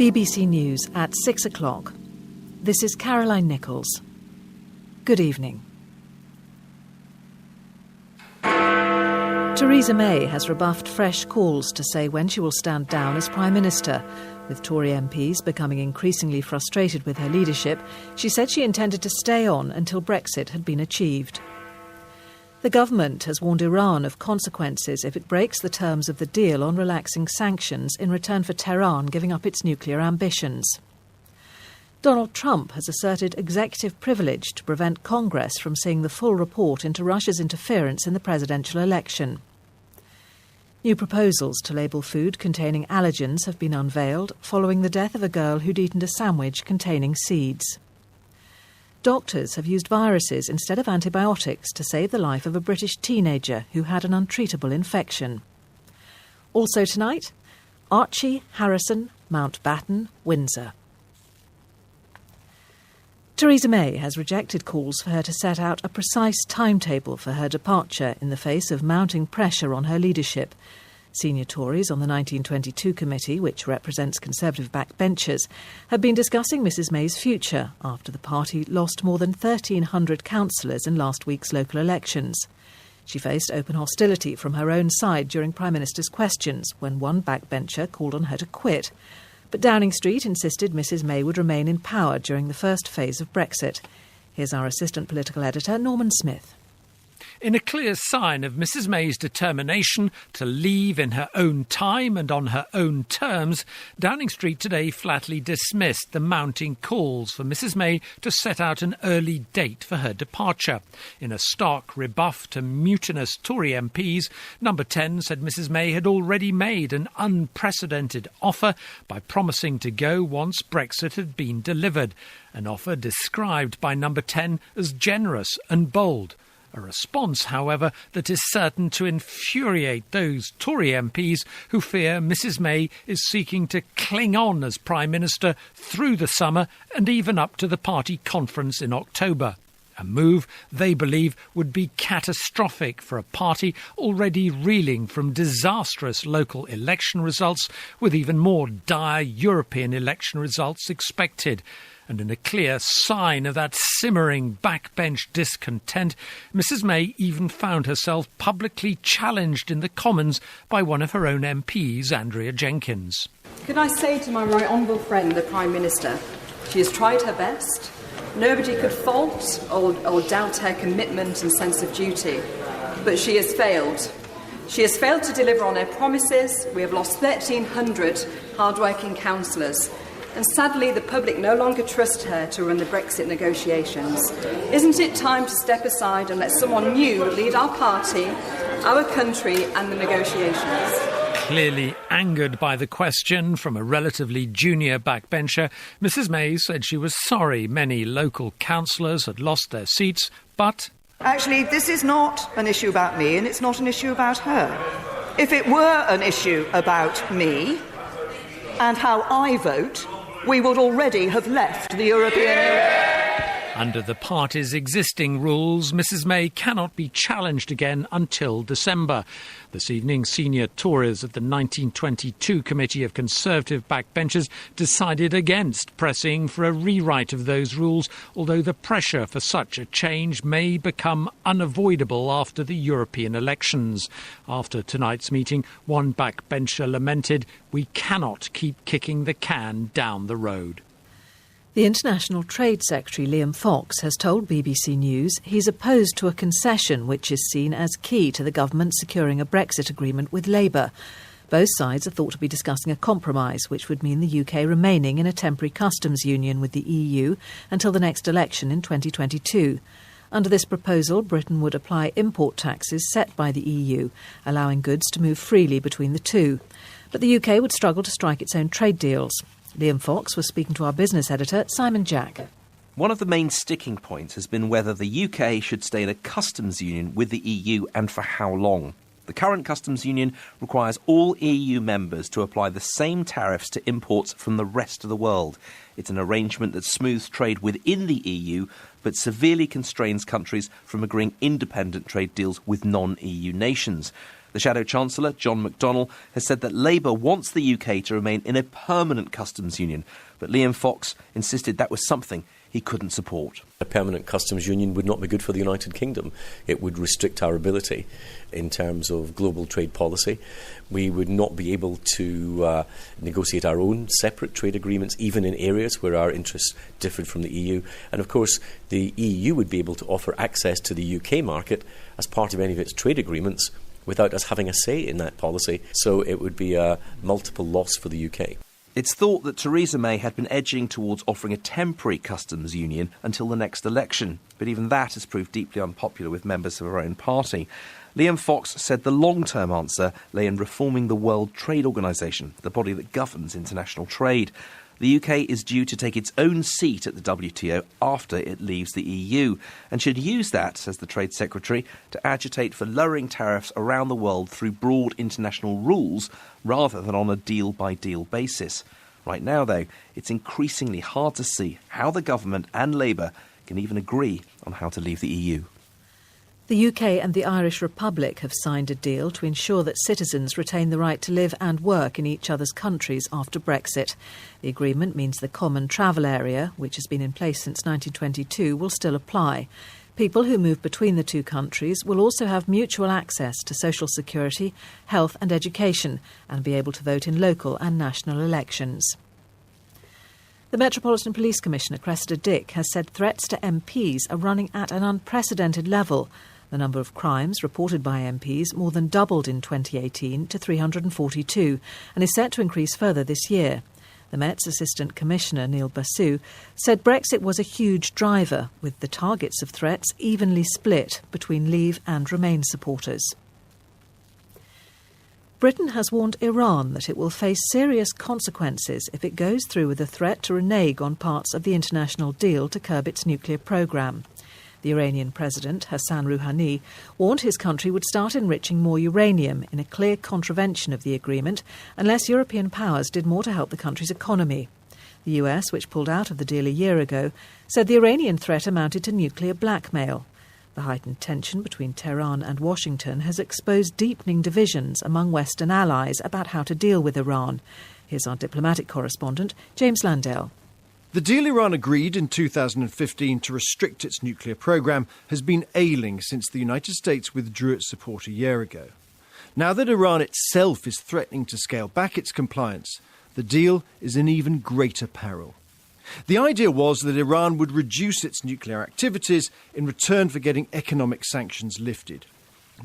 BBC News at 6 o'clock. This is Caroline Nichols. Good evening. Theresa May has rebuffed fresh calls to say when she will stand down as Prime Minister. With Tory MPs becoming increasingly frustrated with her leadership, she said she intended to stay on until Brexit had been achieved. The government has warned Iran of consequences if it breaks the terms of the deal on relaxing sanctions in return for Tehran giving up its nuclear ambitions. Donald Trump has asserted executive privilege to prevent Congress from seeing the full report into Russia's interference in the presidential election. New proposals to label food containing allergens have been unveiled following the death of a girl who'd eaten a sandwich containing seeds. Doctors have used viruses instead of antibiotics to save the life of a British teenager who had an untreatable infection. Also tonight, Archie, Harrison, Mountbatten, Windsor. Theresa May has rejected calls for her to set out a precise timetable for her departure in the face of mounting pressure on her leadership. Senior Tories on the 1922 committee, which represents Conservative backbenchers, have been discussing Mrs May's future after the party lost more than 1,300 councillors in last week's local elections. She faced open hostility from her own side during Prime Minister's questions when one backbencher called on her to quit. But Downing Street insisted Mrs May would remain in power during the first phase of Brexit. Here's our assistant political editor, Norman Smith. In a clear sign of Mrs May's determination to leave in her own time and on her own terms, Downing Street today flatly dismissed the mounting calls for Mrs May to set out an early date for her departure. In a stark rebuff to mutinous Tory MPs, Number 10 said Mrs May had already made an unprecedented offer by promising to go once Brexit had been delivered, an offer described by Number 10 as generous and bold. A response, however, that is certain to infuriate those Tory MPs who fear Mrs May is seeking to cling on as Prime Minister through the summer and even up to the party conference in October. A move they believe would be catastrophic for a party already reeling from disastrous local election results, with even more dire European election results expected. And in a clear sign of that simmering backbench discontent, Mrs May even found herself publicly challenged in the Commons by one of her own MPs, Andrea Jenkins. Could I say to my right honourable friend, the Prime Minister, she has tried her best. Nobody could fault or doubt her commitment and sense of duty, but she has failed. She has failed to deliver on her promises. We have lost 1,300 hard-working councillors. And sadly, the public no longer trust her to run the Brexit negotiations. Isn't it time to step aside and let someone new lead our party, our country and the negotiations? Clearly angered by the question from a relatively junior backbencher, Mrs May said she was sorry many local councillors had lost their seats, but... Actually, this is not an issue about me and it's not an issue about her. If it were an issue about me and how I vote, we would already have left the European Union. Under the party's existing rules, Mrs May cannot be challenged again until December. This evening, senior Tories at the 1922 Committee of Conservative backbenchers decided against pressing for a rewrite of those rules, although the pressure for such a change may become unavoidable after the European elections. After tonight's meeting, one backbencher lamented, "We cannot keep kicking the can down the road." The International Trade Secretary Liam Fox has told BBC News he's opposed to a concession which is seen as key to the government securing a Brexit agreement with Labour. Both sides are thought to be discussing a compromise which would mean the UK remaining in a temporary customs union with the EU until the next election in 2022. Under this proposal, Britain would apply import taxes set by the EU, allowing goods to move freely between the two. But the UK would struggle to strike its own trade deals. Liam Fox was speaking to our business editor, Simon Jack. One of the main sticking points has been whether the UK should stay in a customs union with the EU and for how long. The current customs union requires all EU members to apply the same tariffs to imports from the rest of the world. It's an arrangement that smooths trade within the EU but severely constrains countries from agreeing independent trade deals with non-EU nations. The Shadow Chancellor, John McDonnell, has said that Labour wants the UK to remain in a permanent customs union, but Liam Fox insisted that was something he couldn't support. A permanent customs union would not be good for the United Kingdom. It would restrict our ability in terms of global trade policy. We would not be able to negotiate our own separate trade agreements, even in areas where our interests differed from the EU. And of course, the EU would be able to offer access to the UK market as part of any of its trade agreements without us having a say in that policy. So it would be a multiple loss for the UK. It's thought that Theresa May had been edging towards offering a temporary customs union until the next election, but even that has proved deeply unpopular with members of her own party. Liam Fox said the long-term answer lay in reforming the World Trade Organization, the body that governs international trade. The UK is due to take its own seat at the WTO after it leaves the EU, and should use that, says the Trade Secretary, to agitate for lowering tariffs around the world through broad international rules rather than on a deal-by-deal basis. Right now, though, it's increasingly hard to see how the government and Labour can even agree on how to leave the EU. The UK and the Irish Republic have signed a deal to ensure that citizens retain the right to live and work in each other's countries after Brexit. The agreement means the common travel area, which has been in place since 1922, will still apply. People who move between the two countries will also have mutual access to social security, health and education, and be able to vote in local and national elections. The Metropolitan Police Commissioner, Cressida Dick, has said threats to MPs are running at an unprecedented level. The number of crimes reported by MPs more than doubled in 2018 to 342 and is set to increase further this year. The Met's Assistant Commissioner, Neil Basu, said Brexit was a huge driver, with the targets of threats evenly split between Leave and Remain supporters. Britain has warned Iran that it will face serious consequences if it goes through with a threat to renege on parts of the international deal to curb its nuclear programme. The Iranian President, Hassan Rouhani, warned his country would start enriching more uranium in a clear contravention of the agreement unless European powers did more to help the country's economy. The US, which pulled out of the deal a year ago, said the Iranian threat amounted to nuclear blackmail. The heightened tension between Tehran and Washington has exposed deepening divisions among Western allies about how to deal with Iran. Here's our diplomatic correspondent, James Landale. The deal Iran agreed in 2015 to restrict its nuclear programme has been ailing since the United States withdrew its support a year ago. Now that Iran itself is threatening to scale back its compliance, the deal is in even greater peril. The idea was that Iran would reduce its nuclear activities in return for getting economic sanctions lifted.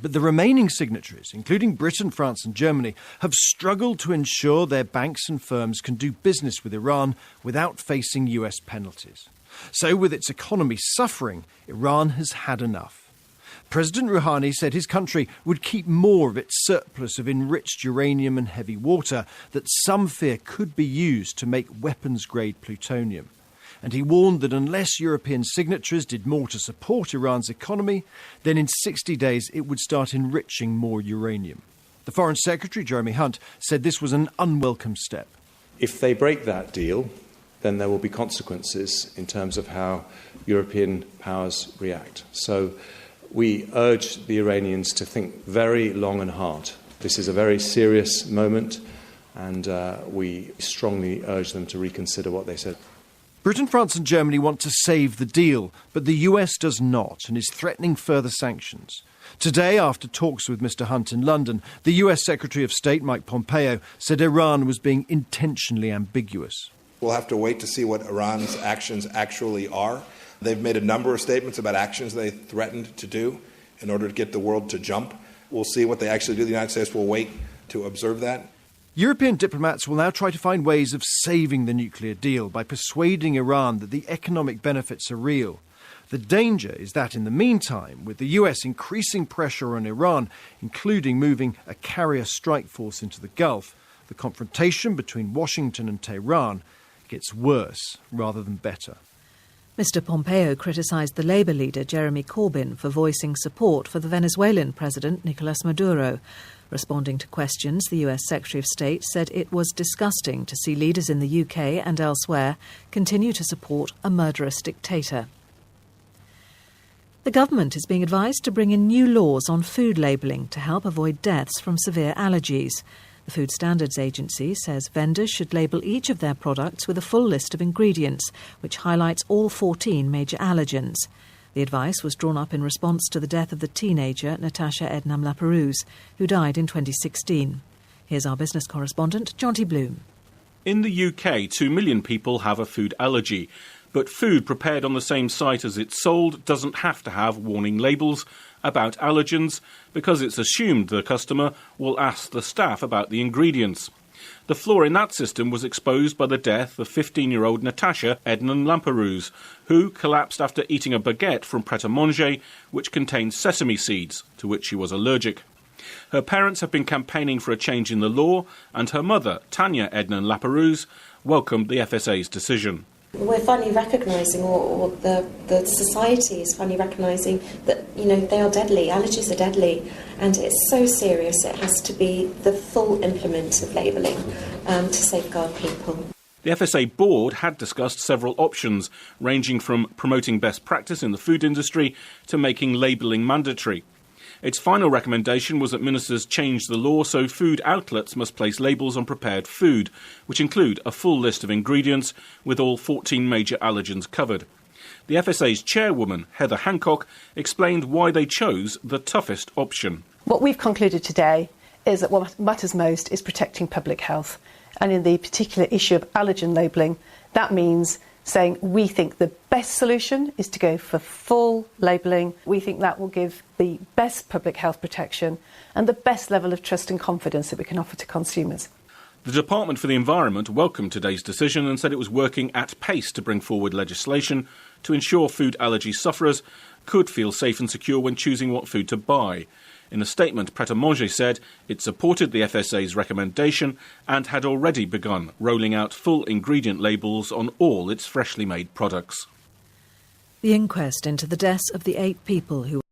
But the remaining signatories, including Britain, France and Germany, have struggled to ensure their banks and firms can do business with Iran without facing US penalties. So with its economy suffering, Iran has had enough. President Rouhani said his country would keep more of its surplus of enriched uranium and heavy water that some fear could be used to make weapons-grade plutonium. And he warned that unless European signatories did more to support Iran's economy, then in 60 days it would start enriching more uranium. The Foreign Secretary, Jeremy Hunt, said this was an unwelcome step. If they break that deal, then there will be consequences in terms of how European powers react. So we urge the Iranians to think very long and hard. This is a very serious moment, and we strongly urge them to reconsider what they said. Britain, France and Germany want to save the deal, but the US does not and is threatening further sanctions. Today, after talks with Mr Hunt in London, the US Secretary of State, Mike Pompeo, said Iran was being intentionally ambiguous. We'll have to wait to see what Iran's actions actually are. They've made a number of statements about actions they threatened to do in order to get the world to jump. We'll see what they actually do. The United States will wait to observe that. European diplomats will now try to find ways of saving the nuclear deal by persuading Iran that the economic benefits are real. The danger is that in the meantime, with the US increasing pressure on Iran, including moving a carrier strike force into the Gulf, the confrontation between Washington and Tehran gets worse rather than better. Mr Pompeo criticised the Labour leader Jeremy Corbyn for voicing support for the Venezuelan President Nicolas Maduro. Responding to questions, the US Secretary of State said it was disgusting to see leaders in the UK and elsewhere continue to support a murderous dictator. The government is being advised to bring in new laws on food labelling to help avoid deaths from severe allergies. The Food Standards Agency says vendors should label each of their products with a full list of ingredients, which highlights all 14 major allergens. The advice was drawn up in response to the death of the teenager Natasha Ednam-Laperouse, who died in 2016. Here's our business correspondent, Jonty Bloom. In the UK, 2 million people have a food allergy. But food prepared on the same site as it's sold doesn't have to have warning labels about allergens because it's assumed the customer will ask the staff about the ingredients. The flaw in that system was exposed by the death of 15-year-old Natasha Ednam-Laperouse, who collapsed after eating a baguette from Pret-a-Manger which contained sesame seeds, to which she was allergic. Her parents have been campaigning for a change in the law, and her mother, Tanya Ednam-Laperouse, welcomed the FSA's decision. We're finally recognising, or the society is finally recognising that, they are deadly, allergies are deadly, and it's so serious it has to be the full implement of labelling to safeguard people. The FSA board had discussed several options, ranging from promoting best practice in the food industry to making labelling mandatory. Its final recommendation was that ministers change the law so food outlets must place labels on prepared food, which include a full list of ingredients with all 14 major allergens covered. The FSA's chairwoman, Heather Hancock, explained why they chose the toughest option. What we've concluded today is that what matters most is protecting public health. And in the particular issue of allergen labelling, that means saying we think the best solution is to go for full labelling. We think that will give the best public health protection and the best level of trust and confidence that we can offer to consumers. The Department for the Environment welcomed today's decision and said it was working at pace to bring forward legislation to ensure food allergy sufferers could feel safe and secure when choosing what food to buy. In a statement, Pret-a-Manger said it supported the FSA's recommendation and had already begun rolling out full ingredient labels on all its freshly made products. The inquest into the deaths of the 8 people who